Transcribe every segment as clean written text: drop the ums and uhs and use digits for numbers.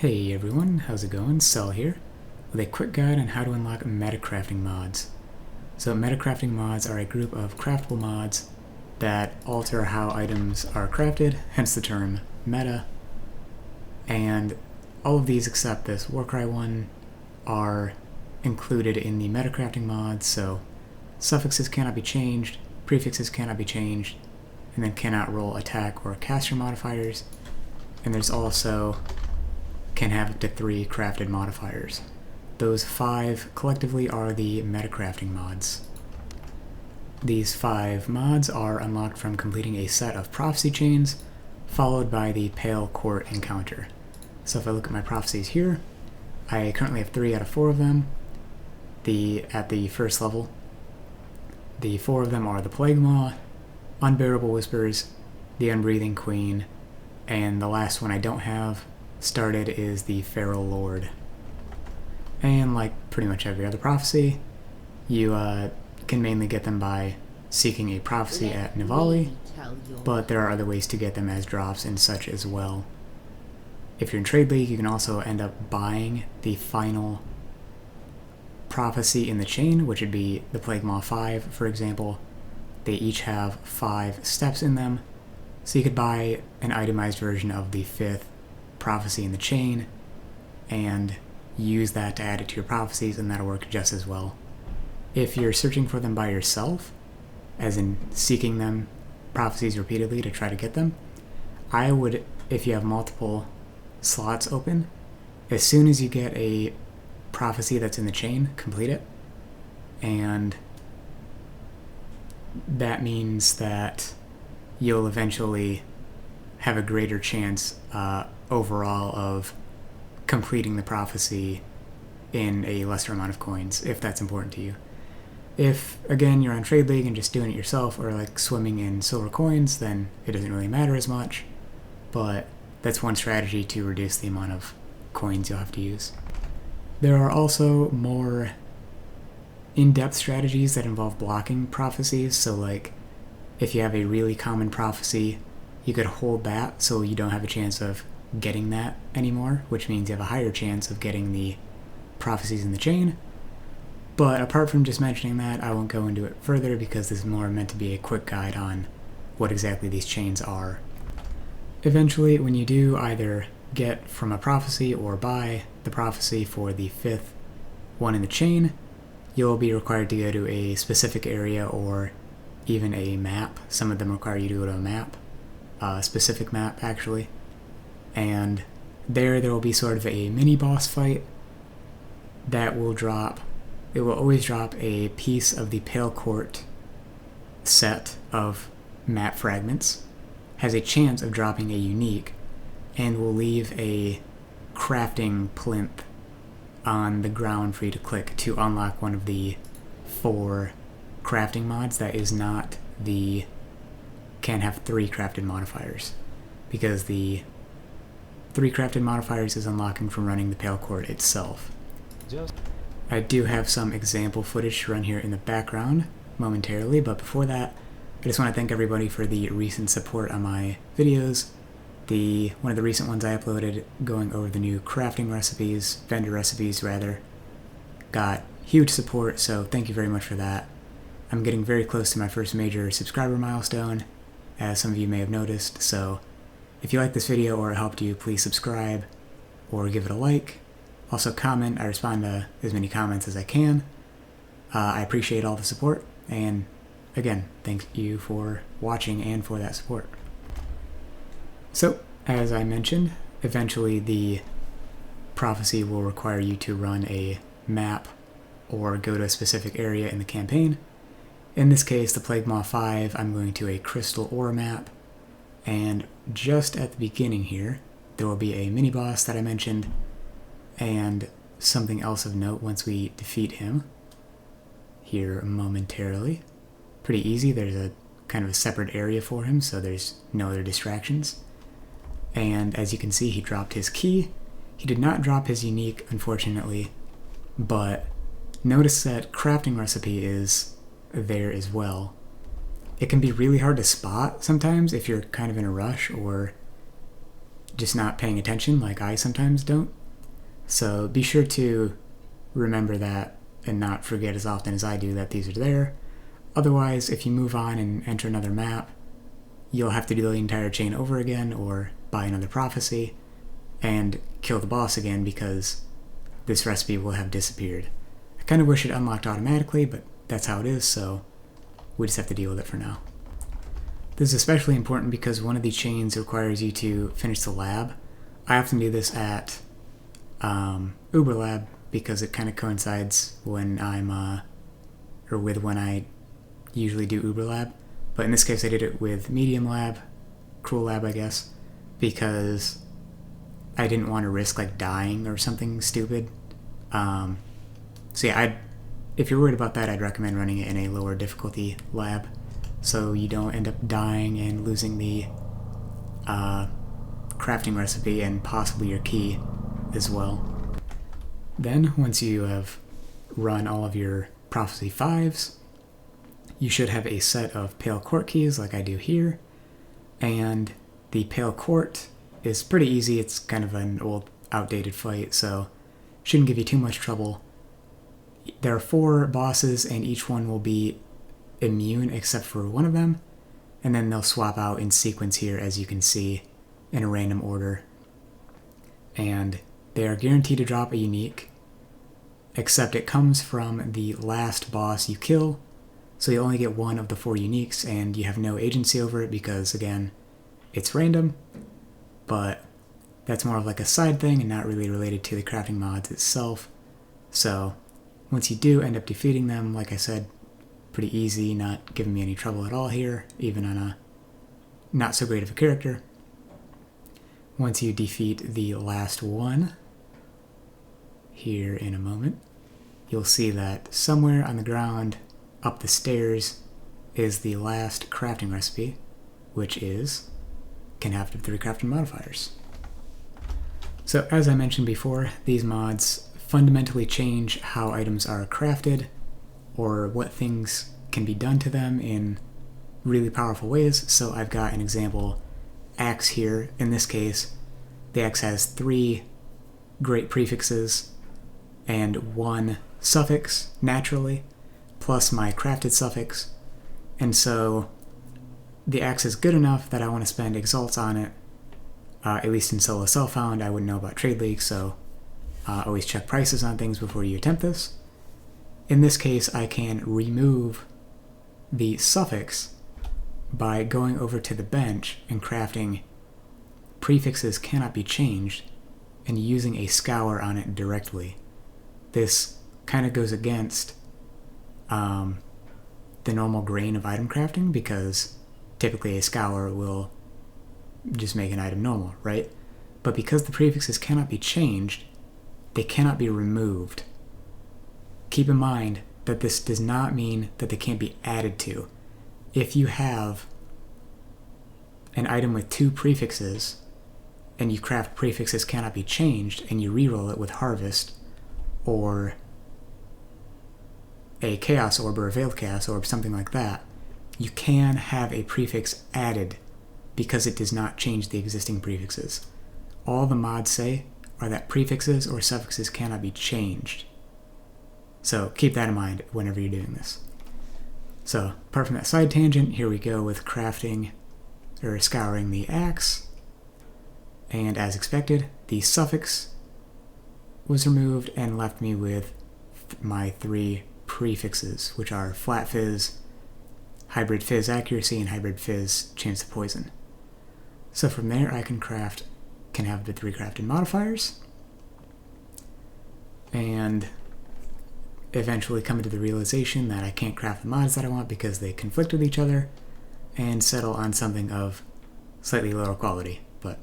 Hey everyone, how's it going? Cell here, with a quick guide on how to unlock metacrafting mods. So metacrafting mods are a group of craftable mods that alter how items are crafted, hence the term meta. And all of these except this Warcry one are included in the metacrafting mods, so suffixes cannot be changed, prefixes cannot be changed, and then cannot roll attack or caster modifiers. And there's also can have up to 3 crafted modifiers. Those 5 collectively are the metacrafting mods. These 5 mods are unlocked from completing a set of prophecy chains, followed by the Pale Court encounter. So if I look at my prophecies here, I currently have 3 out of 4 of them. At the first level, the 4 of them are the Plague Maw, Unbearable Whispers, the Unbreathing Queen, and the last one I don't have started is the Feral Lord. And like pretty much every other prophecy, you can mainly get them by seeking a prophecy at Nivali, but there are other ways to get them as drops and such as well. If you're in Trade League, you can also end up buying the final prophecy in the chain, which would be the Plague Maw 5, for example. They each have 5 steps in them, so you could buy an itemized version of the 5th prophecy in the chain and use that to add it to your prophecies, and that'll work just as well. If you're searching for them by yourself, as in seeking them prophecies repeatedly to try to get them, I would, if you have multiple slots open, as soon as you get a prophecy that's in the chain, complete it. And that means that you'll eventually have a greater chance overall of completing the prophecy in a lesser amount of coins, if that's important to you. If, again, you're on Trade League and just doing it yourself, or like swimming in silver coins, then it doesn't really matter as much, but that's one strategy to reduce the amount of coins you'll have to use. There are also more in-depth strategies that involve blocking prophecies, so like if you have a really common prophecy, you could hold that so you don't have a chance of getting that anymore, which means you have a higher chance of getting the prophecies in the chain. But apart from just mentioning that, I won't go into it further because this is more meant to be a quick guide on what exactly these chains are. Eventually, when you do either get from a prophecy or buy the prophecy for the 5th one in the chain, you'll be required to go to a specific area or even a map. Some of them require you to go to a map, a specific map actually, and there will be sort of a mini boss fight that will drop. It will always drop a piece of the Pale Court set of map fragments, has a chance of dropping a unique, and will leave a crafting plinth on the ground for you to click to unlock one of the 4 crafting mods that is not can have 3 crafted modifiers, because the 3 crafted modifiers is unlocking from running the Pale Court itself. I do have some example footage to run here in the background momentarily, but before that, I just want to thank everybody for the recent support on my videos. One of the recent ones I uploaded going over the new crafting recipes, vendor recipes rather, got huge support, so thank you very much for that. I'm getting very close to my first major subscriber milestone, as some of you may have noticed, so if you like this video or it helped you, please subscribe or give it a like. Also comment. I respond to as many comments as I can. I appreciate all the support, and again, thank you for watching and for that support. So, as I mentioned, eventually the prophecy will require you to run a map or go to a specific area in the campaign. In this case, the Plague Maw 5, I'm going to a crystal ore map, and just at the beginning here, there will be a mini-boss that I mentioned, and something else of note once we defeat him here momentarily. Pretty easy. There's a kind of a separate area for him, so there's no other distractions. And as you can see, he dropped his key. He did not drop his unique, unfortunately, but notice that crafting recipe is there as well. It can be really hard to spot sometimes if you're kind of in a rush or just not paying attention like I sometimes don't. So be sure to remember that and not forget as often as I do that these are there. Otherwise, if you move on and enter another map, you'll have to do the entire chain over again or buy another prophecy and kill the boss again because this recipe will have disappeared. I kind of wish it unlocked automatically, but that's how it is, so we just have to deal with it for now. This is especially important because one of these chains requires you to finish the lab. I often do this at Uber Lab because it kind of coincides when with when I usually do Uber Lab. But in this case I did it with Medium Lab, Cruel Lab I guess, because I didn't want to risk like dying or something stupid. So yeah, if you're worried about that, I'd recommend running it in a lower difficulty lab so you don't end up dying and losing the crafting recipe and possibly your key as well. Then, once you have run all of your Prophecy 5s, you should have a set of Pale Court keys like I do here, and the Pale Court is pretty easy. It's kind of an old, outdated fight, so shouldn't give you too much trouble. There are 4 bosses, and each one will be immune except for one of them, and then they'll swap out in sequence here, as you can see, in a random order. And they are guaranteed to drop a unique, except it comes from the last boss you kill, so you only get 1 of the 4 uniques, and you have no agency over it because, again, it's random, but that's more of like a side thing and not really related to the crafting mods itself. So once you do end up defeating them, like I said, pretty easy, not giving me any trouble at all here, even on a not so great of a character. Once you defeat the last one, here in a moment, you'll see that somewhere on the ground up the stairs is the last crafting recipe, which is can have 3 crafting modifiers. So as I mentioned before, these mods fundamentally change how items are crafted or what things can be done to them in really powerful ways. So I've got an example axe here. In this case, the axe has 3 great prefixes and 1 suffix naturally, plus my crafted suffix. And so the axe is good enough that I want to spend exalts on it, at least in solo self-found. I wouldn't know about trade league, so always check prices on things before you attempt this. In this case, I can remove the suffix by going over to the bench and crafting prefixes cannot be changed and using a scour on it directly. This kind of goes against the normal grain of item crafting because typically a scour will just make an item normal, right? But because the prefixes cannot be changed, they cannot be removed. Keep in mind that this does not mean that they can't be added to. If you have an item with 2 prefixes and you craft prefixes cannot be changed and you reroll it with Harvest or a Chaos Orb or a Veiled Chaos Orb, something like that, you can have a prefix added because it does not change the existing prefixes. All the mods say are that prefixes or suffixes cannot be changed. So keep that in mind whenever you're doing this. So apart from that side tangent, here we go with crafting or scouring the axe. And as expected, the suffix was removed and left me with my 3 prefixes, which are Flat Fizz, Hybrid Fizz Accuracy, and Hybrid Fizz Chance to Poison. So from there I can have the 3 crafted modifiers and eventually come to the realization that I can't craft the mods that I want because they conflict with each other and settle on something of slightly lower quality, but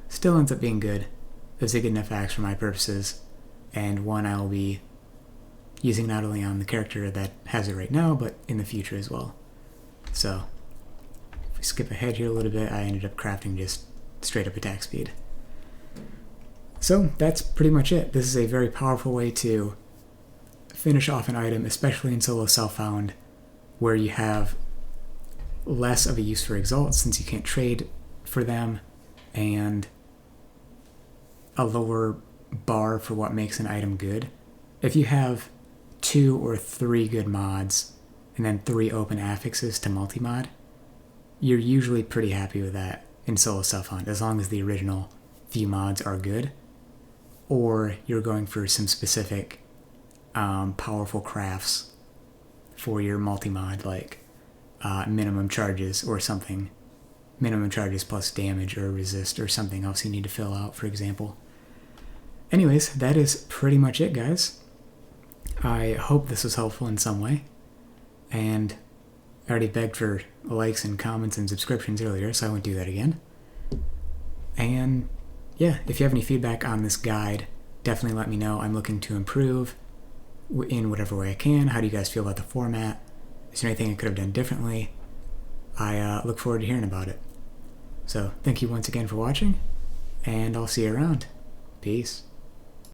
still ends up being good. It's a good enough axe for my purposes, and one I will be using not only on the character that has it right now, but in the future as well. So if we skip ahead here a little bit, I ended up crafting just straight up attack speed. So that's pretty much it. This is a very powerful way to finish off an item, especially in solo self-found, where you have less of a use for exalts since you can't trade for them, and a lower bar for what makes an item good. If you have 2 or 3 good mods and then 3 open affixes to multi-mod, you're usually pretty happy with that in solo self-hunt, as long as the original few mods are good, or you're going for some specific powerful crafts for your multi-mod, like minimum charges or something. Minimum charges plus damage or resist or something else you need to fill out, for example. Anyways, that is pretty much it, guys. I hope this was helpful in some way. And I already begged for likes and comments and subscriptions earlier, so I won't do that again. And yeah, if you have any feedback on this guide, definitely let me know. I'm looking to improve in whatever way I can. How do you guys feel about the format? Is there anything I could have done differently? I look forward to hearing about it. So thank you once again for watching, and I'll see you around. Peace.